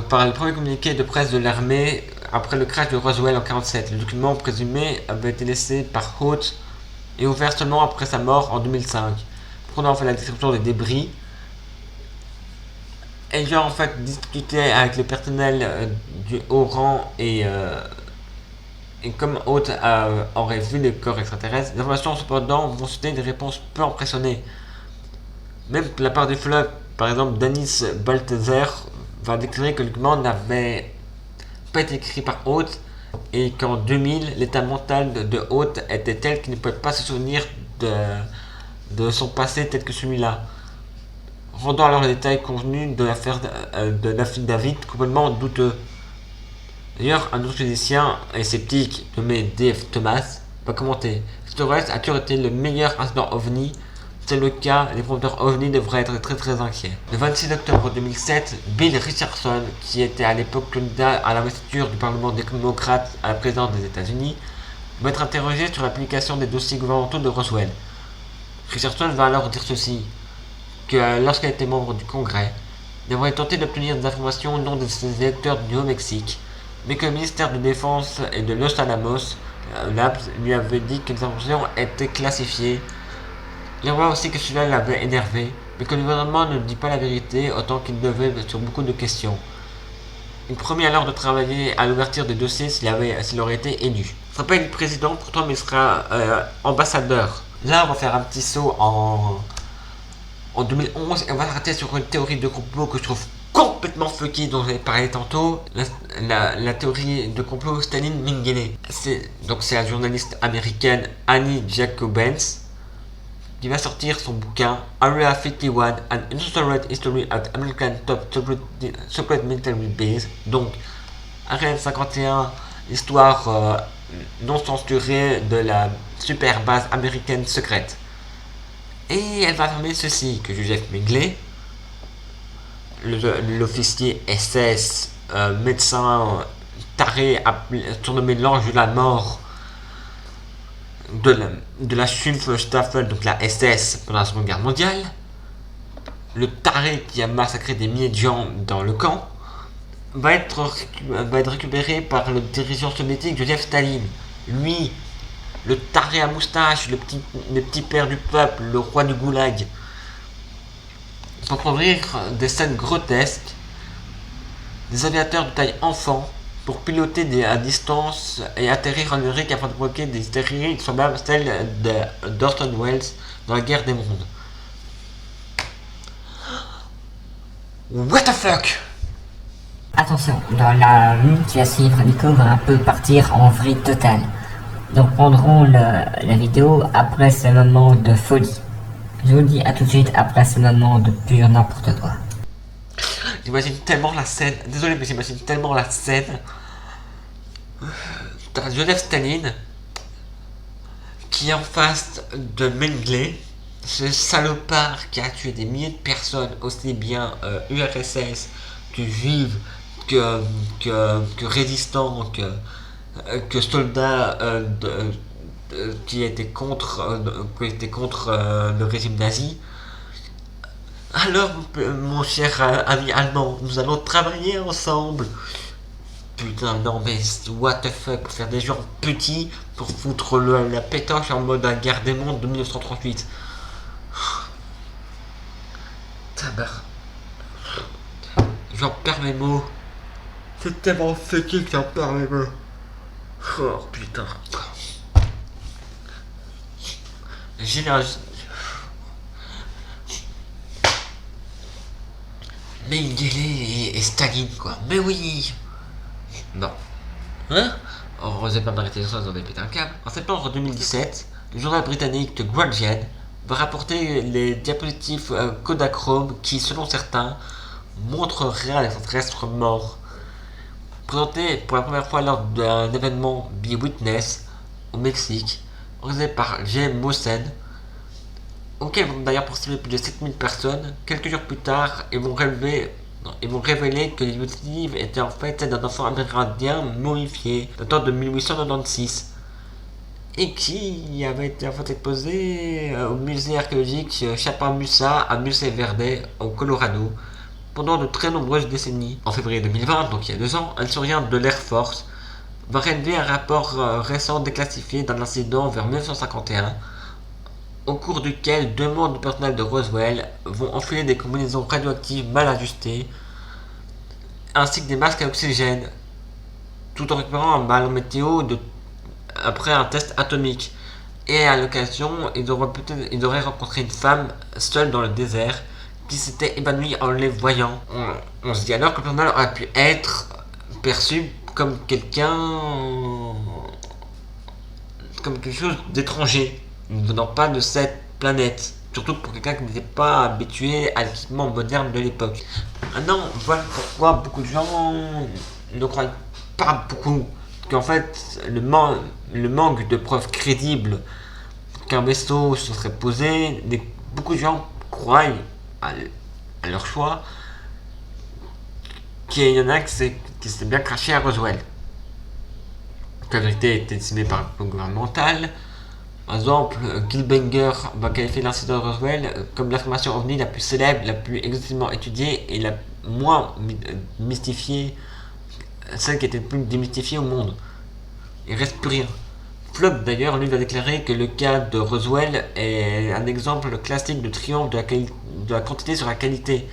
par le premier communiqué de presse de l'armée après le crash de Roswell en 1947. Le document présumé avait été laissé par Holt et ouvert seulement après sa mort en 2005, prenant en fait la description des débris. Ayant en fait discuté avec le personnel du haut rang et comme Holt aurait vu les corps extraterrestres, les informations cependant vont citer des réponses peu impressionnées. Même de la part du fleuve, par exemple, Danis Balthazar va déclarer que le document n'avait pas été écrit par Haute et qu'en 2000, l'état mental de Haute était tel qu'il ne pouvait pas se souvenir de son passé tel que celui-là, rendant alors les détails convenus de l'affaire de David complètement douteux. D'ailleurs, un autre physicien et sceptique nommé Dave Thomas va commenter: Flores a toujours été le meilleur incident OVNI. C'est le cas, les promoteurs OVNI devraient être très très inquiets. Le 26 octobre 2007, Bill Richardson, qui était à l'époque candidat à l'investiture du Parlement démocrate à la présidence des États-Unis, va être interrogé sur l'application des dossiers gouvernementaux de Roswell. Richardson va alors dire ceci: que lorsqu'il était membre du Congrès, il aurait tenté d'obtenir des informations au nom de ses électeurs du Nouveau-Mexique, mais que le ministère de Défense et de Los Alamos Labs lui avait dit que les informations étaient classifiées. Il voit aussi que cela l'avait énervé, mais que le gouvernement ne dit pas la vérité autant qu'il devait sur beaucoup de questions. Il promet alors de travailler à l'ouverture des dossiers s'il aurait été élu. Il ne sera pas élu président pourtant, mais il sera ambassadeur. Là, on va faire un petit saut en 2011 et on va s'arrêter sur une théorie de complot que je trouve complètement fucky, dont j'avais parlé tantôt, la théorie de complot Staline-Mengele. C'est la journaliste américaine Annie Jacobens qui va sortir son bouquin Area 51, An Illustrated History of American Top Secret Military Base. Donc, Area 51, l'histoire non censurée de la super base américaine secrète. Et elle va affirmer ceci, que Joseph Mengele, l'officier SS, médecin taré, surnommé l'ange de la mort de la Schutzstaffel, donc la SS pendant la Seconde Guerre mondiale, le taré qui a massacré des milliers de gens dans le camp, va être récupéré par le dirigeant soviétique Joseph Staline. Lui, le taré à moustache, le petit père du peuple, le roi du goulag, pour produire des scènes grotesques, des aviateurs de taille enfant pour piloter à distance et atterrir en Amérique afin de provoquer des hystériques semblables à celles d'Orson Welles dans la guerre des mondes. What the fuck? Attention, dans la minute qui va suivre, Nico va un peu partir en vrille totale. Donc prendrons la vidéo après ce moment de folie. Je vous dis à tout de suite après ce moment de pur n'importe quoi. J'imagine tellement la scène, désolé mais j'imagine tellement la scène. T'as Joseph Staline qui est en face de Mengele, ce salopard qui a tué des milliers de personnes, aussi bien URSS que juifs, que résistants, que soldats qui étaient contre le régime nazi. Alors, mon cher ami allemand, nous allons travailler ensemble. Putain, non mais what the fuck, pour faire des gens petits, pour foutre la pétoche en mode la guerre des mondes de 1938. Tabar. J'en perds mes mots. C'est tellement fucké que j'en perds mes mots. Oh putain. Mengele et Staline quoi. Mais oui. Non. Hein? Oh, vous n'avez pas m'arrêter ça, vous avez pété un câble. En septembre 2017, le journal britannique The Guardian va rapporter les diapositives Kodachrome qui, selon certains, montreraient un extraterrestre mort. Présenté pour la première fois lors d'un événement Be Witness au Mexique, organisé par Jay Mosen, auquel vont d'ailleurs participer plus de 7000 personnes. Quelques jours plus tard, ils vont révéler que les diapositives étaient en fait celles d'un enfant amérindien momifié datant de 1896 et qui avait été en fait exposé au musée archéologique Chapamusa à Mesa Verde au Colorado pendant de très nombreuses décennies. En février 2020, donc il y a 2 ans, un historien de l'Air Force va révéler un rapport récent déclassifié d'un incident vers 1951 au cours duquel 2 membres du personnel de Roswell vont enfiler des combinaisons radioactives mal ajustées ainsi que des masques à oxygène tout en récupérant un ballon météo après un test atomique. Et à l'occasion, ils auraient rencontré une femme seule dans le désert qui s'était évanouie en les voyant. On se dit alors que le Père Noël aurait pu être perçu comme comme quelque chose d'étranger, ne venant pas de cette planète. Surtout pour quelqu'un qui n'était pas habitué à l'équipement moderne de l'époque. Maintenant, voilà pourquoi beaucoup de gens ne croient pas beaucoup. Qu'en fait, le manque de preuves crédibles qu'un vaisseau se serait posé, beaucoup de gens croient à, à leur choix qu'il y en a qui s'est bien craché à Roswell. Que la vérité était décidée par le gouvernemental. Par exemple, Gilbanger va qualifier l'incident de Roswell comme l'information ovni la plus célèbre, la plus exactement étudiée et la moins mystifiée, celle qui était le plus démystifiée au monde. Il reste plus rien. Flock d'ailleurs lui va déclarer que le cas de Roswell est un exemple classique de triomphe de la quantité sur la qualité.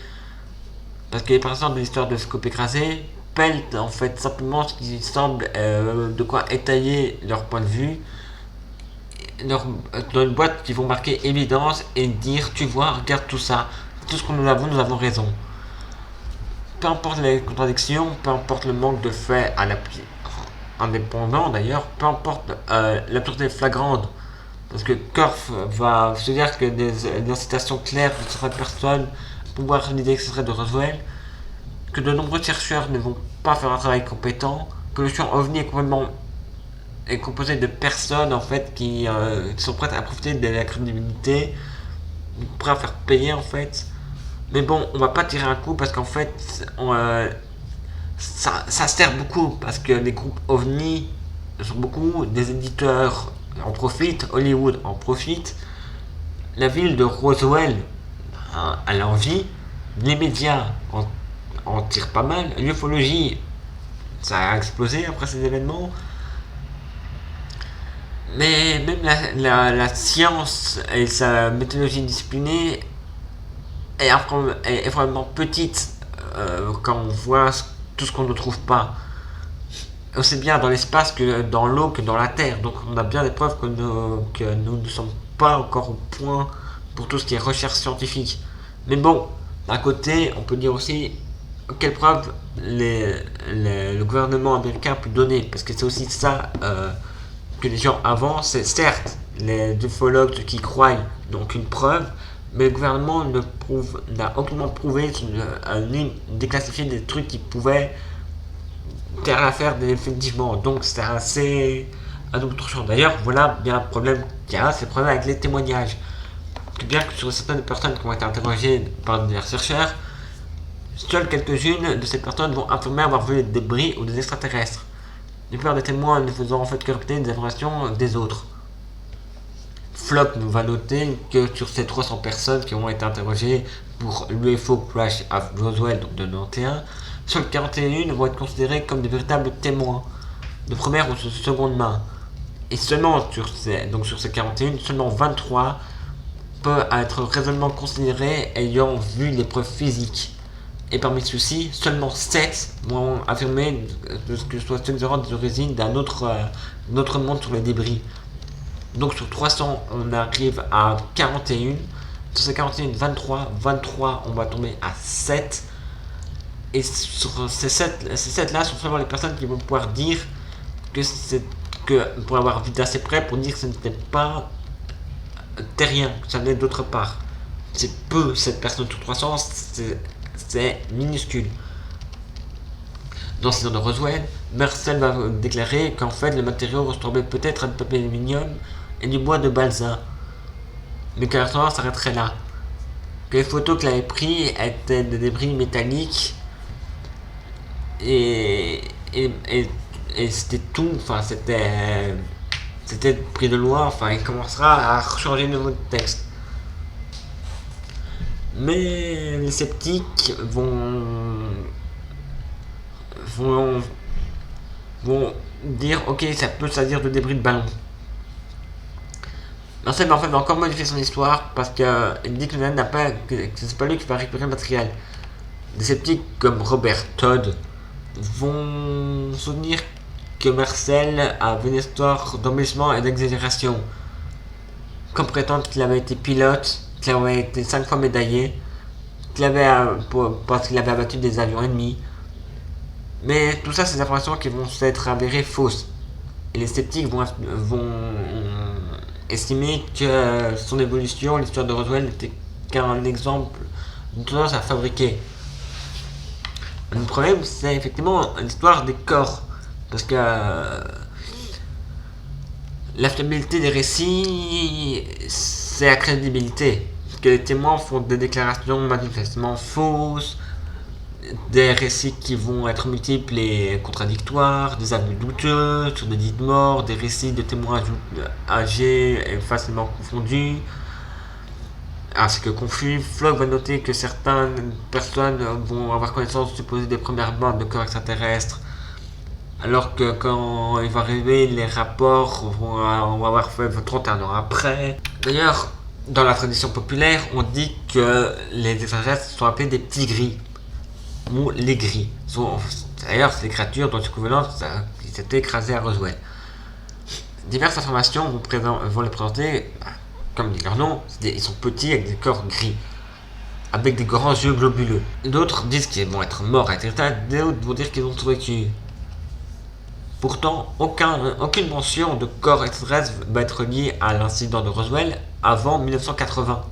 Parce que les personnes de l'histoire de scope écrasé pèlent en fait simplement ce qui semble de quoi étayer leur point de vue dans une boîte qui vont marquer évidence et dire tu vois, regarde tout ça, tout ce que nous avons raison. Peu importe les contradictions, peu importe le manque de faits à l'appui indépendant d'ailleurs, peu importe l'absurdité flagrante, parce que Korf va se dire que des incitations claires de certaines personnes pour voir l'idée que ce serait de Roswell, que de nombreux chercheurs ne vont pas faire un travail compétent, que le champ OVNI est composé de personnes en fait qui sont prêtes à profiter de la crédibilité, prêtes à faire payer en fait. Mais bon, on va pas tirer un coup parce qu'en fait, ça sert beaucoup parce que les groupes OVNI sont beaucoup, des éditeurs en profitent, Hollywood en profite, la ville de Roswell a l'envie, les médias en tirent pas mal, l'ufologie ça a explosé après ces événements. Mais même la science et sa méthodologie disciplinée est vraiment petite quand on voit tout ce qu'on ne trouve pas. Aussi bien dans l'espace que dans l'eau que dans la terre. Donc on a bien des preuves que nous ne sommes pas encore au point pour tout ce qui est recherche scientifique. Mais bon, d'un côté, on peut dire aussi quelles preuves le gouvernement américain peut donner. Parce que c'est aussi ça que les gens avancent. C'est certes les ufologues qui croient donc une preuve, mais le gouvernement n'a aucunement prouvé ni déclassifié des trucs qui pouvaient faire l'affaire définitivement. Donc c'est assez à double tranchant. D'ailleurs, voilà bien un problème qu'il y a, c'est le problème avec les témoignages. Bien que sur certaines personnes qui ont été interrogées par des chercheurs, seules quelques-unes de ces personnes vont affirmer avoir vu des débris ou des extraterrestres. La plupart des témoins ne faisant en fait que répéter des informations des autres. Flock nous va noter que sur ces 300 personnes qui ont été interrogées pour l'UFO Crash à Roswell donc de 91, seules 41 vont être considérées comme de véritables témoins, de première ou de seconde main. Et seulement sur ces 41, seulement 23 peuvent être raisonnablement considérés ayant vu les preuves physiques. Et parmi ceux-ci, seulement 7 vont affirmer que ce soit seulement des origines d'un autre monde sur les débris. Donc sur 300, on arrive à 41. Sur ces 41, 23, on va tomber à 7. Et sur ces 7 là sont seulement les personnes qui vont pouvoir dire pour avoir vu d'assez près pour dire que ce n'était pas terrien, que ça venait d'autre part. C'est peu, cette personne sur 300, c'est minuscule. Dans l'incident de Roswell, Marcel va déclarer qu'en fait le matériau ressemblait peut-être à du papier aluminium et du bois de balsa. Mais que l'histoire s'arrêterait là. Que les photos qu'il avait prises étaient des débris métalliques et c'était tout, enfin c'était pris de loin, enfin il commencera à changer de nouveau de texte. Mais les sceptiques vont dire ok, ça peut s'agir de débris de ballon. Marcel en fait va encore modifier son histoire parce qu'il dit que c'est pas lui qui va récupérer le matériel. Des sceptiques comme Robert Todd vont soutenir que Marcel avait une histoire d'embellissement et d'exagération. comme prétendre qu'il avait été pilote, qu'il avait été 5 fois médaillé, parce qu'il avait abattu des avions ennemis. Mais tout ça, c'est des informations qui vont s'être avérées fausses. Et les sceptiques vont estimer que son évolution, l'histoire de Roswell, n'était qu'un exemple d'une tendance à fabriquer. Le problème, c'est effectivement l'histoire des corps. Parce que la fiabilité des récits, c'est la crédibilité. Parce que les témoins font des déclarations manifestement fausses, des récits qui vont être multiples et contradictoires, des aveux douteux sur des dites morts, des récits de témoins âgés et facilement confondus, ainsi que confus. Flock va noter que certaines personnes vont avoir connaissance supposée des premières bandes de corps extraterrestres, alors que quand il va arriver, les rapports vont avoir fait 31 ans après. D'ailleurs, dans la tradition populaire, on dit que les extraterrestres sont appelés des petits gris, ou les gris. D'ailleurs, c'est des créatures dont l'équivalence s'étaient écrasées à Roswell. Diverses informations vont les présenter, comme dit leur nom, ils sont petits avec des corps gris, avec des grands yeux globuleux. D'autres disent qu'ils vont être morts, etc. D'autres vont dire qu'ils ont survécu. Pourtant, aucune mention de corps extraterrestre va être liée à l'incident de Roswell avant 1980.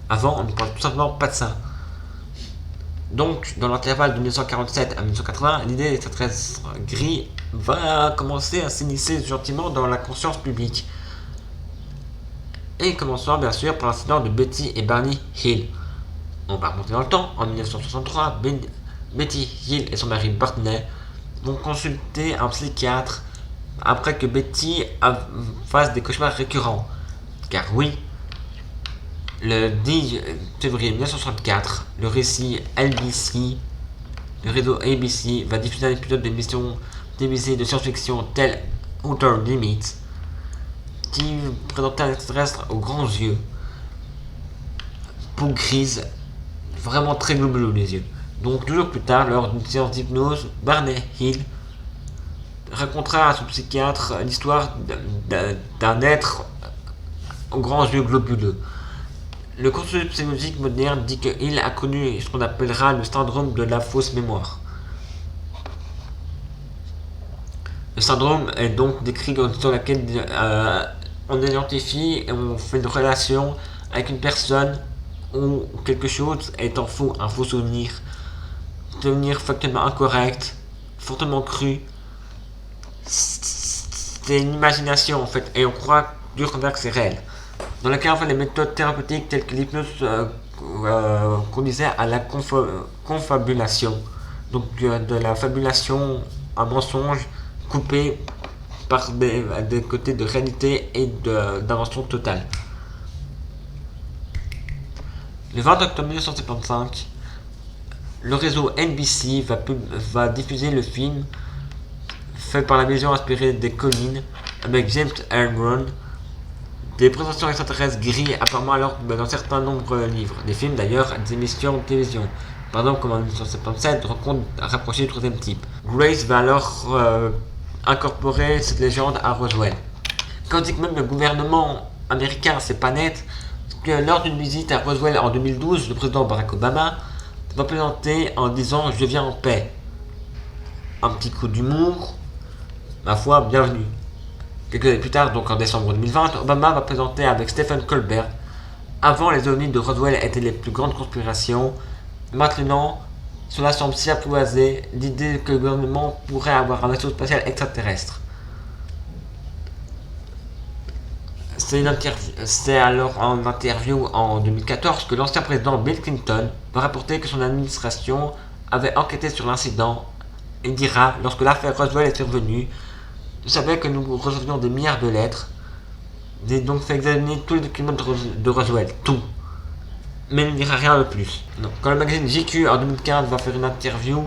Avant, on ne parle tout simplement pas de ça. Donc, dans l'intervalle de 1947 à 1980, l'idée des extraterrestres gris va commencer à s'initier gentiment dans la conscience publique. Et commençant bien sûr par l'incident de Betty et Barney Hill. On va remonter dans le temps. En 1963, Betty Hill et son mari Barney vont consulter un psychiatre après que Betty fasse des cauchemars récurrents. Car oui, le 10 février 1964, le récit LBC, le réseau ABC, va diffuser un épisode d'émission télévisée de science-fiction tel Outer Limits, qui présentait un extraterrestre aux grands yeux, peau grise, vraiment très globuleux les yeux. Donc 2 jours plus tard, lors d'une séance d'hypnose, Barney Hill racontera à son psychiatre l'histoire d'un être aux grands yeux globuleux. Le concept psychologique moderne dit que Hill a connu ce qu'on appellera le syndrome de la fausse mémoire. Le syndrome est donc décrit sur laquelle on identifie et on fait une relation avec une personne ou quelque chose étant faux, un faux souvenir factuellement incorrect, fortement cru. C'est une imagination en fait, et on croit dur comme que c'est réel. Dans le cas, les méthodes thérapeutiques telles que l'hypnose conduisaient à la confabulation, donc de la fabulation, un mensonge coupé par des côtés de réalité et d'invention totale. Le 20 octobre 1975, le réseau NBC va diffuser le film fait par la maison inspirée des collines avec James Aaron, des présentations extraterrestres gris apparemment alors dans certains nombre de livres, des films d'ailleurs, des émissions de télévision. Par exemple, comme en 1977, rencontre rapprochée du troisième type. Grace va alors incorporer cette légende à Roswell. Quand on dit que même le gouvernement américain, c'est pas net, que lors d'une visite à Roswell en 2012, le président Barack Obama va présenter en disant « Je viens en paix ». Un petit coup d'humour, ma foi, bienvenue. Quelques années plus tard, donc en décembre 2020, Obama va présenter avec Stephen Colbert « Avant, les ovnis de Roswell étaient les plus grandes conspirations. Maintenant, cela semble si apprivoisé l'idée que le gouvernement pourrait avoir un vaisseau spatial extraterrestre. » C'est alors en interview en 2014 que l'ancien président Bill Clinton va rapporter que son administration avait enquêté sur l'incident et dira, lorsque l'affaire Roswell est survenue, je savais que nous recevions des milliards de lettres. J'ai donc fait examiner tous les documents de Roswell, tout. Mais il ne dira rien de plus. Non. Quand le magazine JQ en 2015 va faire une interview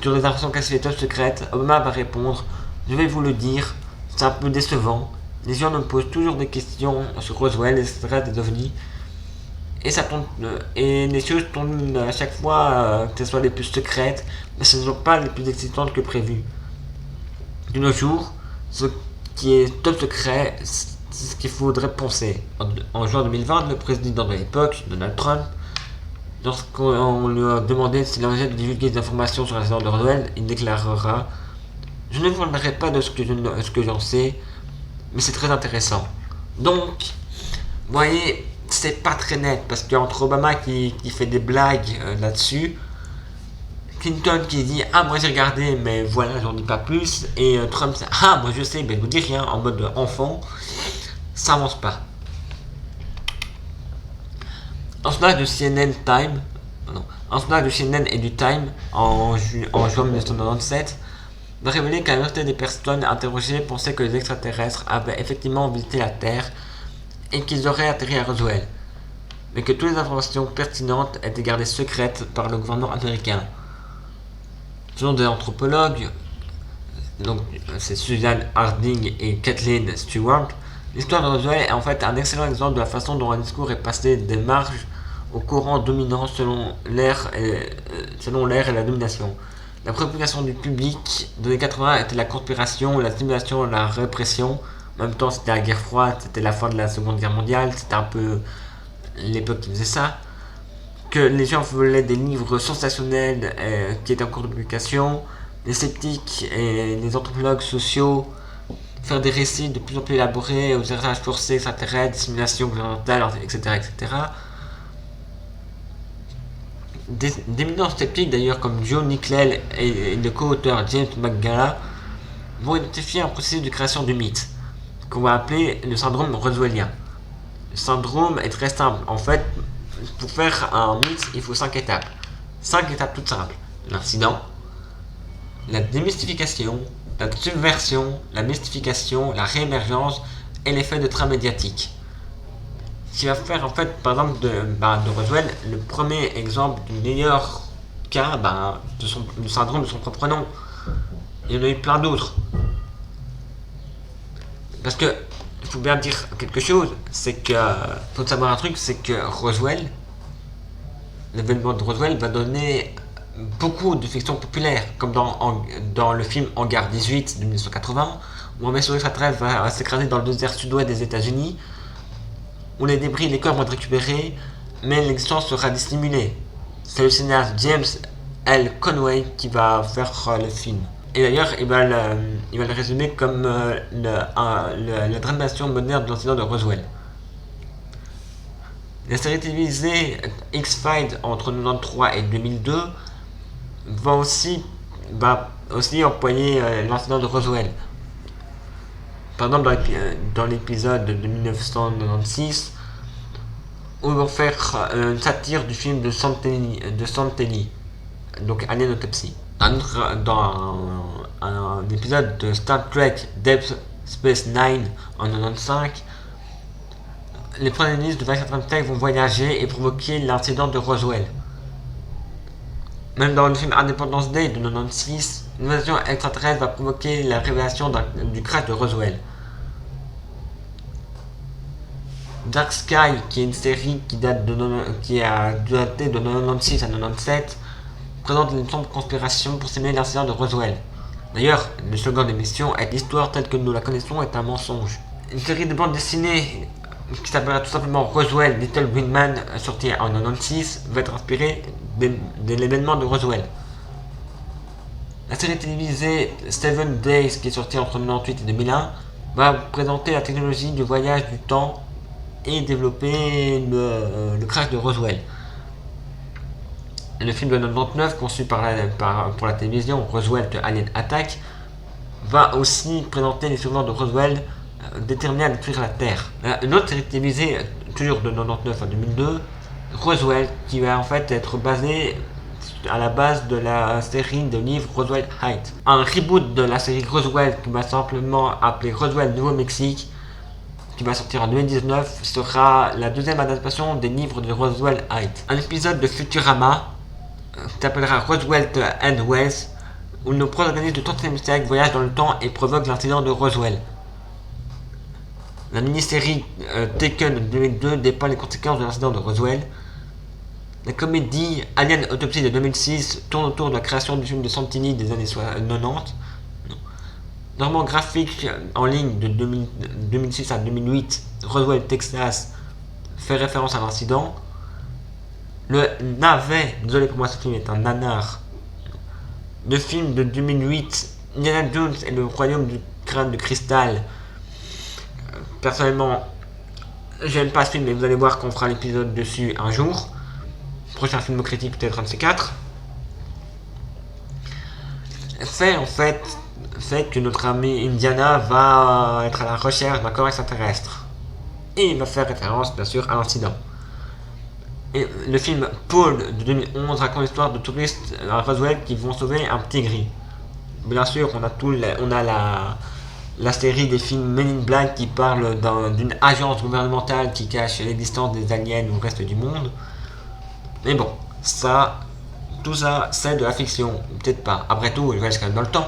sur les informations classifiées top secrètes, Obama va répondre « Je vais vous le dire, c'est un peu décevant. Les gens me posent toujours des questions sur Roswell, les extraterrestres, des ovnis. Et les choses tournent à chaque fois, que ce soit les plus secrètes, mais ce ne sont pas les plus excitantes que prévues. De nos jours, ce qui est top secret C'est ce qu'il faudrait penser. En juin 2020, le président de l'époque, Donald Trump, lorsqu'on lui a demandé s'il envisageait de divulguer des informations sur l'incident de Roswell, il déclarera: je ne vous parlerai pas de ce que j'en sais, mais c'est très intéressant. Donc, vous voyez, c'est pas très net, parce qu'entre Obama qui fait des blagues là-dessus, Clinton qui dit ah moi j'ai regardé mais voilà j'en dis pas plus, et Trump ah moi je sais mais je vous dis rien en mode enfant, ça avance pas. Un sondage de CNN et du Time en juin 1997 va révéler que la majorité des personnes interrogées pensaient que les extraterrestres avaient effectivement visité la Terre et qu'ils auraient atterri à Roswell, mais que toutes les informations pertinentes étaient gardées secrètes par le gouvernement américain. Selon des anthropologues, donc c'est Susan Harding et Kathleen Stewart, l'histoire de Roswell est en fait un excellent exemple de la façon dont un discours est passé des marges au courant dominant selon l'ère et la domination. La préoccupation du public des années 80 était la conspiration, la stimulation, la répression. En même temps, c'était la guerre froide, c'était la fin de la Seconde Guerre mondiale, c'était un peu l'époque qui faisait ça. Que les gens voulaient des livres sensationnels qui étaient en cours de publication, les sceptiques et les anthropologues sociaux faire des récits de plus en plus élaborés aux usages forcés extraterrestres, dissimulation gouvernementale, etc. Des éminents sceptiques d'ailleurs comme Joe Nickel et le co-auteur James McGalla vont identifier un processus de création du mythe qu'on va appeler le syndrome roswellien. Le syndrome est très simple. En fait, pour faire un mythe, il faut 5 étapes. 5 étapes toutes simples. L'incident, la démystification, la subversion, la mystification, la réémergence et l'effet de train médiatique. Ce qui va faire en fait, par exemple, de Roswell, le premier exemple du meilleur cas du syndrome de son propre nom. Il y en a eu plein d'autres. Parce que, il faut bien dire quelque chose, c'est que, faut savoir un truc, c'est que Roswell, l'événement de Roswell va donner beaucoup de fiction populaire, comme dans le film Hangar 18 de 1980, où un vaisseau extraterrestre va s'écraser dans le désert sud-ouest des États-Unis, où les débris et les corps vont être récupérés, mais l'existence sera dissimulée. C'est le cinéaste James L. Conway qui va faire le film. Et d'ailleurs, il va le résumer comme la dramatisation moderne de l'incident de Roswell. La série télévisée X-Files entre 1993 et 2002 va aussi employer l'incident de Roswell. Par exemple, dans l'épisode de 1996, où ils vont faire une satire du film de Santelli, donc Alien Autopsy. Dans un épisode de Star Trek Deep Space Nine en 1995, les protagonistes de 24 Tech vont voyager et provoquer l'incident de Roswell. Même dans le film Independence Day de 1996, une invasion extraterrestre va provoquer la révélation du crash de Roswell. Dark Sky, qui est une série qui a daté de 1996 à 1997, présente une sombre conspiration pour simuler l'incident de Roswell. D'ailleurs, le slogan de l'émission est l'histoire telle que nous la connaissons est un mensonge. Une série de bandes dessinées qui s'appellera tout simplement Roswell Little Green Man, sortie en 1996, va être inspirée de l'événement de Roswell. La série télévisée 7 Days, qui est sortie entre 1998 et 2001, va présenter la technologie du voyage du temps et développer le crash de Roswell. Le film de 1999, conçu pour la télévision, Roswell The Alien Attack, va aussi présenter les survivants de Roswell déterminés à détruire la Terre. Une autre série télévisée, toujours de 1999 à 2002, Roswell, qui va en fait être basée à la base de la série de livres Roswell Heights. Un reboot de la série Roswell, qui va simplement appeler Roswell Nouveau-Mexique, qui va sortir en 2019, sera la deuxième adaptation des livres de Roswell Heights. Un épisode de Futurama qui s'appellera Roswell The End Wells, où nos protagonistes de 30e siècle voyagent dans le temps et provoquent l'incident de Roswell. La mini-série Taken de 2002 dépeint les conséquences de l'incident de Roswell. La comédie Alien Autopsy de 2006 tourne autour de la création du film de Santilli des années 90. Le roman graphique en ligne de 2006 à 2008, Roswell, Texas, fait référence à l'incident. Le navet, désolé pour moi ce film est un nanar. Le film de 2008, Indiana Jones et le royaume du crâne de cristal. Personnellement, j'aime pas ce film, mais vous allez voir qu'on fera l'épisode dessus un jour. Prochain film critique, peut-être un de ces quatre. Fait que notre ami Indiana va être à la recherche d'un corps extraterrestre. Et il va faire référence, bien sûr, à l'incident. Et le film Paul de 2011 raconte l'histoire de touristes à Roswell qui vont sauver un petit gris. Bien sûr, on a la série des films Men in Black qui parle d'une agence gouvernementale qui cache l'existence des aliens au reste du monde. Mais bon, tout ça, c'est de la fiction. Peut-être pas. Après tout, il reste quand même dans le temps.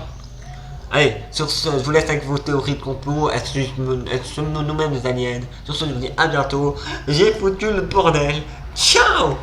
Allez, sur ce, je vous laisse avec vos théories de complot. Est-ce que sommes-nous nous-mêmes des aliens? Sur ce, je vous dis à bientôt. J'ai foutu le bordel. Ciao!